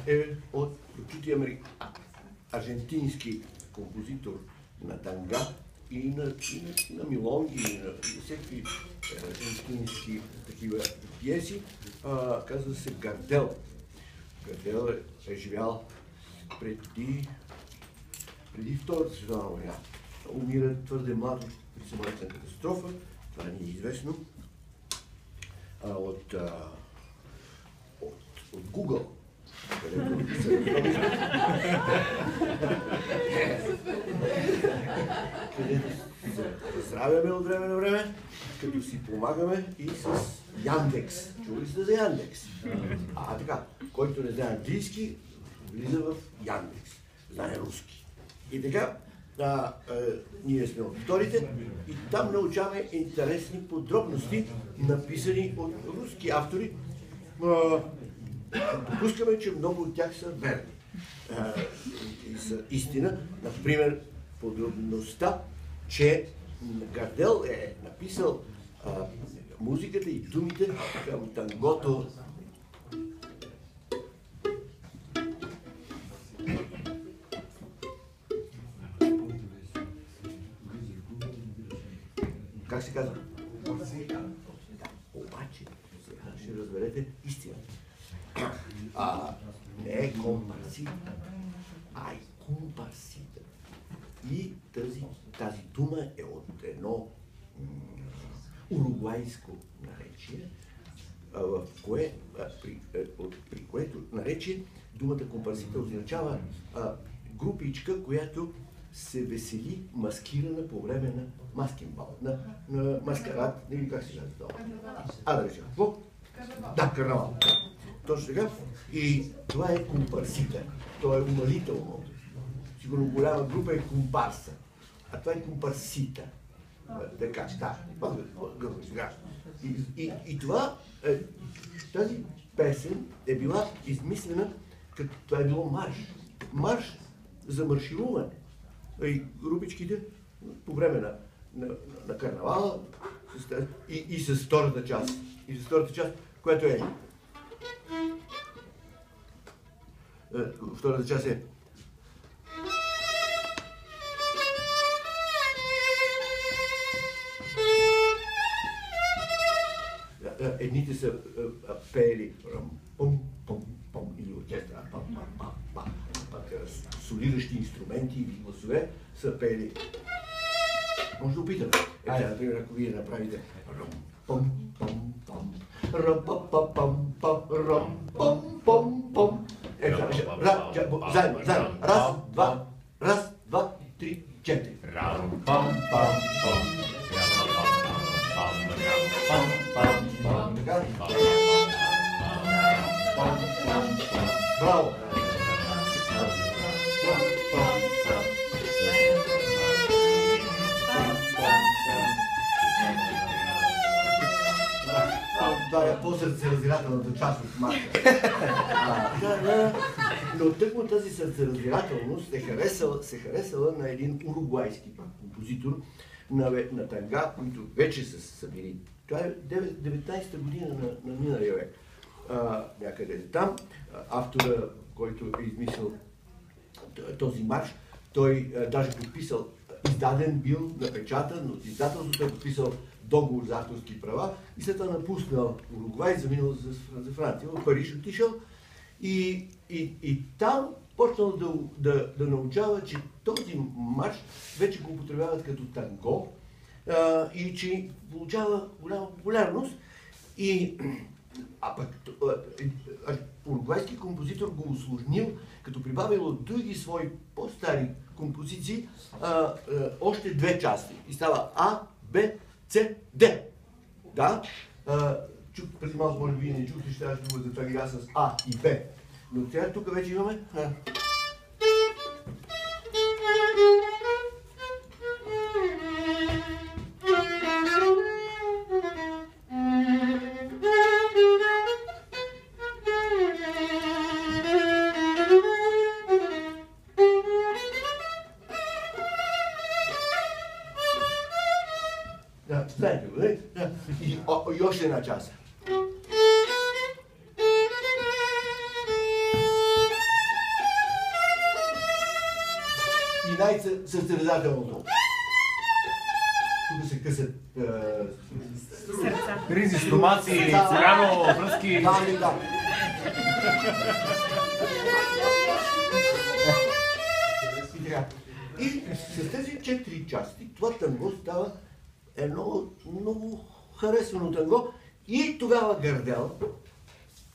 Е от прочутия аржентински композитор на танга и на милонги, и на всеки аржентински такива пиеси. Казва се Гардел. Гардел е живял преди Втората световна война. Умира твърде млад при самолетна катастрофа, това ни е известно, от Google. Където се поздравяме от време на време, като си помагаме и с Яндекс. Чули сте за Яндекс? Така, който не знае английски, влиза в Яндекс. Знае руски. И така, ние сме аудиторите и там научаваме интересни подробности, написани от руски автори. Допускаме, че много от тях са верни и са истина. Например, подробността, че Гардел е написал музиката и думите към тангото как се казва? Обаче, сега ще разберете истината. Не е компарсита, а е компарсита. И тази дума е от едно уругвайско наречие, при което наречие думата компарсита означава групичка, която се весели маскирана по време на маскинбал, на маскарад, или как се казва това? Да речем. Да, карнавал. Точно така. И това е компарсита. То е умалително. Сигурно голяма група е компарса. А това е компарсита. Така, да. И това, тази песен е била измислена, като това е било марш. Марш за маршируване. И групичките по време на карнавала и с втората част. И с втората част, която е втората част е едните са пеели пум-пум-пум или оркестра, пам-пам-пам-пам, пак солиращи инструменти или гласове са пеели. Може да опитаме. Например, ако вие направите пум-пум-пум, рам-пам-пам-пам, рам-пам-пам-пам. Заедно. Раз, два, три, четири. Рам-пам-пам-пам. Така? Браво! Това е по-сърцераздирателната част от марша. Но тъкмо тази сърцераздирателност се харесала на един уругвайски композитор на танга, които вече са били. Това е 19-та година на миналия век. Някъде там. Автора, който е измислил този марш, той даже подписал, издаден бил, напечатан от издателството, е подписал договор за авторски права и след това напуснал Уругвай, заминал за Франция. В Париж отишъл и там почнал да научава, че този марш вече го употребяват като танго и че получава голяма популярност. А пък уругвайски композитор го усложнил, като прибавил от други свои по-стари композиции още две части. И става А, Б, С, Д. Да? Чух преди малко, може би не чухте, ще трябва да това игра с А и Б. Но сега тук вече имаме... Знаете го, не? И още една част. И най-състезателното. Тук се късат ризи, стомаци, коляно, връзки. Да. И с тези 4 части това танго става едно много харесвано танго и тогава Гардел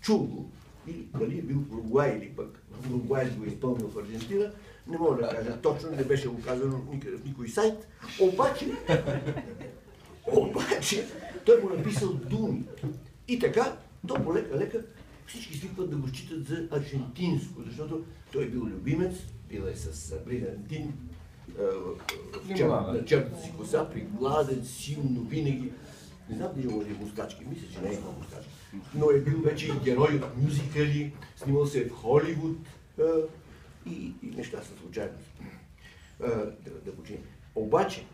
чул го, или дали е бил в Уругвай или пък Уругвай го е изпълнил в Аржентина, не мога да кажа точно, не беше го казано никъде в никой сайт, обаче той му написал думи. И така, то полека-лека всички свикват да го считат за аржентинско, защото той е бил любимец, бил е с брилянтин, на черната си коса, пригладен, силно, винаги. Не знам дали има мустачки, мисля, че не е имал мустачки. Но е бил вече и герой от мюзикали, снимал се в Холивуд и неща са случайно. Да починем. Обаче,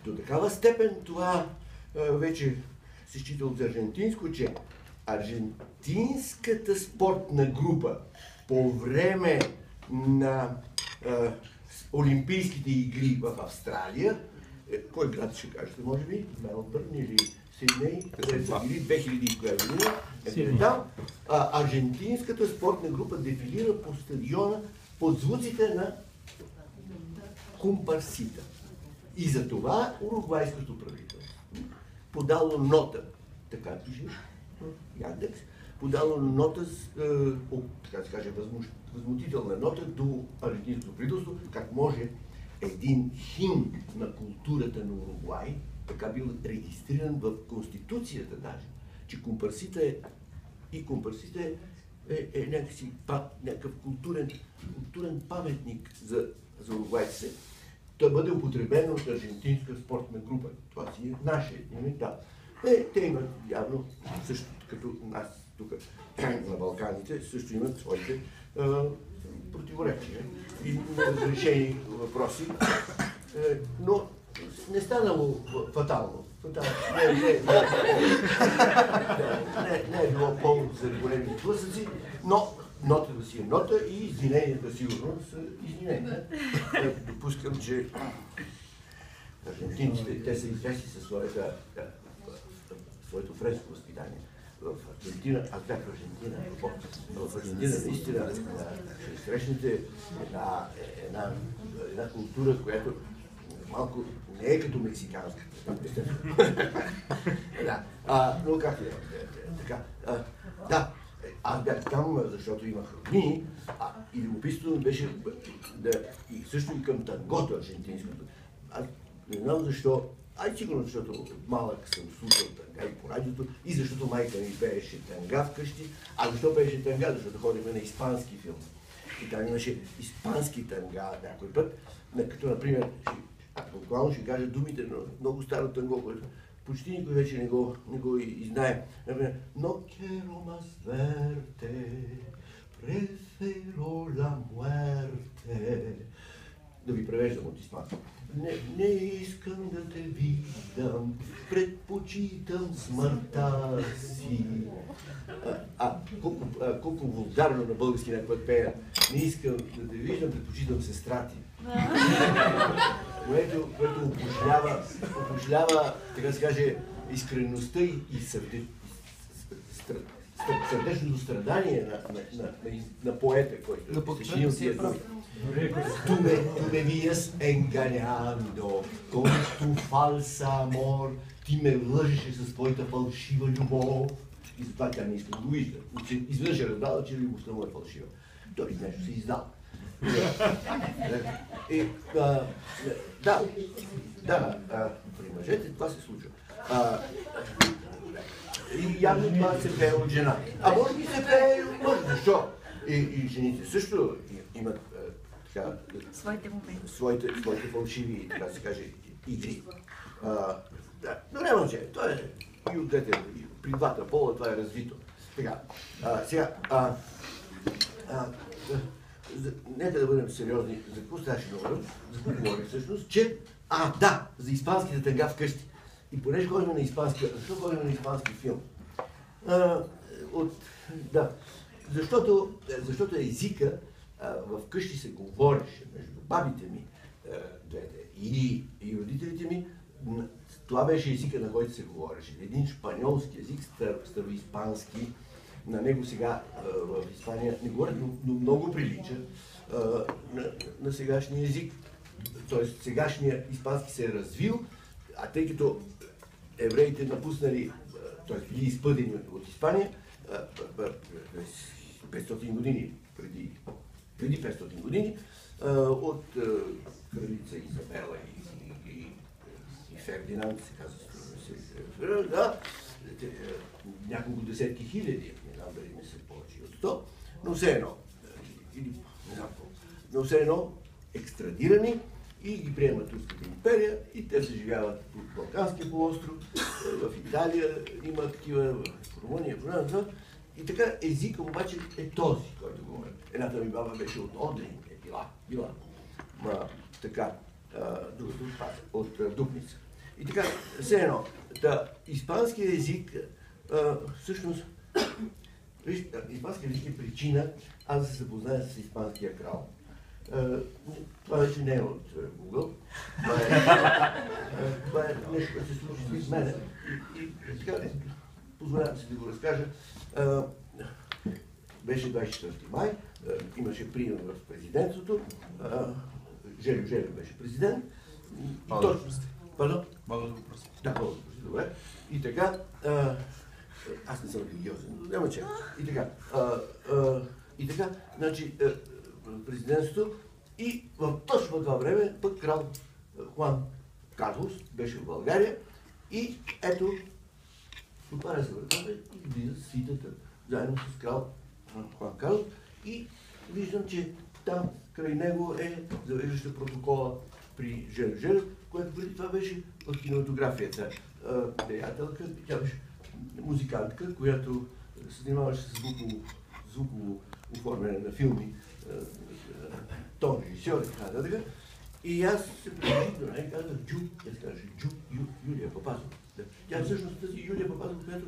до такава степен това вече се счита от аржентинско, че аржентинската спортна група по време на Олимпийските игри в Австралия, кой град ще кажете, може би? Мелбърн или Сидней, където са били 2000 година. Там аржентинската спортна група дефилира по стадиона под звуците на компарсита. И за това уругвайското правителство подало нота, така пише Яндекс, подало нота, така се каже, възмутителна нота до аржентинското правителство, как може един химн на културата на Уругвай, така бил регистриран в Конституцията даже, че компарсита е някакъв културен паметник за уругвайците. Той бъде употребен от аржентинска спортна група. Това си е наше име, да. Те имат явно, също като нас тук на Балканите, също имат своите противоречия и неразрешени въпроси, но не станало фатално. Не е било повод за големи сблъсъци, но нотата си е нота и извиненията сигурно са извинения. Допускам, че аржентинците, те са известни със своето френско възпитание. В Аржентина, аз бях в Аржентина, в Аржентина наистина ще срещнете една култура, която малко не е като мексиканската. Но как е? Да, аз бях там, защото имах роднини, и любопитството беше и също и към тангото аржентинското. Аз не знам защо, сигурно защото малък съм слушал танга и по радиото, и защото майка ми пееше танга вкъщи. Защо пееше танга? Защото ходихме на испански филм. И там имаше испански танга някой път, като например, буквално ще кажа думите на много старо танго, което почти никой вече не го и знае. Например, no quiero más verte, prefiero la muerte. Да ви превеждам от испански. Не искам да те видам, предпочитам смъртта си. Колко вулгарно на български някой пея. Не искам да те виждам, предпочитам сестра ти. Което опошлява, така се каже, искреността и сърдечното страдание на поета, който се чини от тия думи. Tu me vies engañando con tu falsa amor, ти ме лъжеше с твоята фалшива любов. И затова тя не иска да го вижда. Изведнъж е разбрала, че любовта му е фалшива. Той нещо се издал. При мъжете това се случва. И явно това се пее от жена. А може би се пее и от мъж. Защо? И жените също имат своите фалшиви, така се каже, игри. Но няма значение. Това е и от двете, при двата пола това е развито. Така, сега, нека да бъдем сериозни. За какво ставаше говоря? За какво говорим всъщност? Че, за испанските тънга вкъщи. И понеже ходим на испански, защо ходим на испански филм? Защото езика в къщи се говореше между бабите ми, и родителите ми. Това беше езика, на който се говореше. Един шпаньолски език, староиспански. На него сега в Испания не говорят, но много прилича на сегашния език. Тоест сегашният испански се е развил, а тъй като евреите напуснали, т.е. били изпъдени от Испания 500 години, преди 500 години, от кралица Изабела и Фердинанд, се казва, няколко десетки хиляди, не знам дали не са повече от 100, но все едно, екстрадирани и ги приемат Турската империя и те се живяват по Балканския полуостров, в Италия има такива, в Румъния, и така езикът обаче е този, който говоря. Едната ми баба беше от Одрин, била, от Дупница. И така, все едно, испанският език, всъщност, испанският език е причина аз да се запозная с испанския крал. Това вече не е от Google. Това е нещо, което се случи с мене. И така, позволявам си да го разкажа. Беше 24 май, имаше прием в президентството. Желю Желев беше президент. Пардон? Мога да го простя. Да, мога да го простя, добре. И така, аз не съм религиозен, но няма че. И така, значи, президентството и точно в това време пък крал Хуан Карлос беше в България и ето, отваря се вратата и влиза свитата заедно с крал Хуан Карлос и виждам, че там край него е завеждаща протокола при Желю Желев, което преди това беше в кинематографията. Приятелка, тя беше музикантка, която се занимаваше с звуково оформяне на филми, тон режисьор и така нататък. И аз се приближих до нея и казах Юлия Папазова. Тя всъщност тази Юлия Папазова,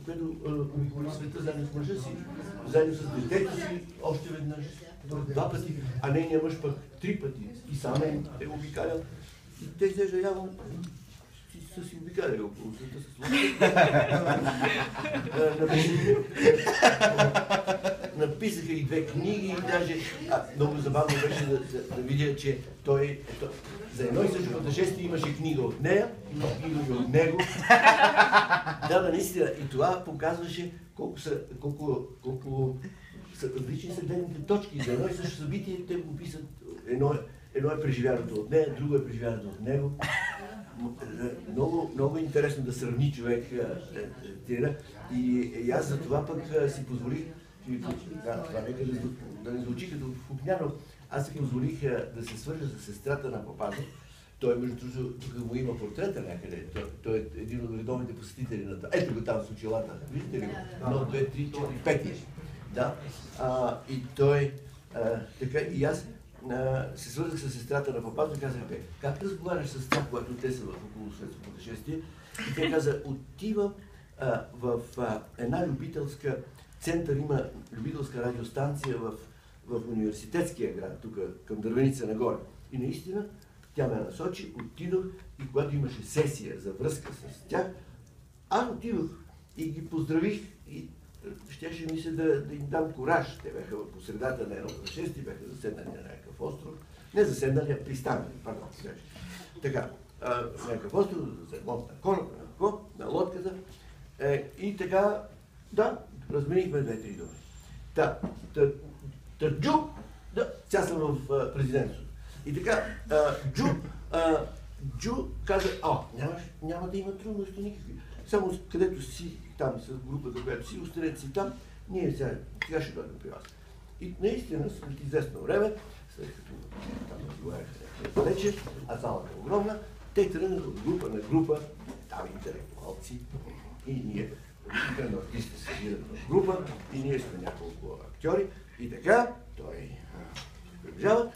която обиколи света заедно с мъжа си, заедно с детето си, още веднъж, 2 пъти, а нейният мъж пък 3 пъти и сам е обикалял. И те изглежда явно са си обикаляли около света с написаха и 2 книги и даже много забавно беше да видя, че той за едно и също пътешествие имаше книга от нея, има книга и от него. Наистина. И това показваше колко са различни са гледните точки. За едно и също събитие те го писат. Едно е преживяното от нея, друго е преживяното от него. Много интересно да сравни човек тира. И аз за това пък си позволих, това нека да не звучи като фукня, но аз си позволих да се свържа с сестрата на Папазов. Той, между другото, тук му има портрета някъде. Той е един от редовните посетители на това. Ето го там с очилата. Виждате ли го? 1, 2, 3, 4, 5. Да. И той, така и аз се свързах с сестрата на Папазов и казах, как разговаряш с тях, когато те са в околосветско пътешествие? И тя каза, отивам в една любителска център, има любителска радиостанция в университетския град, тук към Дървеница нагоре. И наистина тя ме насочи, отидох и когато имаше сесия за връзка с тях, аз отидох и ги поздравих и щеше ми се да им дам кураж. Те бяха по средата на едно пътешествие, бяха заседнали на някакъв остров. Не заседнали, а пристанали, пардон. Така, някакъв остров, за ремонт на кораб, на лодката. И така, да, разменихме две-три думи. Джу, да, сега съм в президентството. И така, Джу каза, няма да има трудности никакви. Само където си, там с групата, която си, останете си там, ние сега ще дойдем при вас. И наистина, след известно време, след като там разговаряха далече, а залата е огромна, те тръгнаха от група на група, там интелектуалци и ние. Примерно артисти се събират в група и ние сме няколко актьори и така той се приближава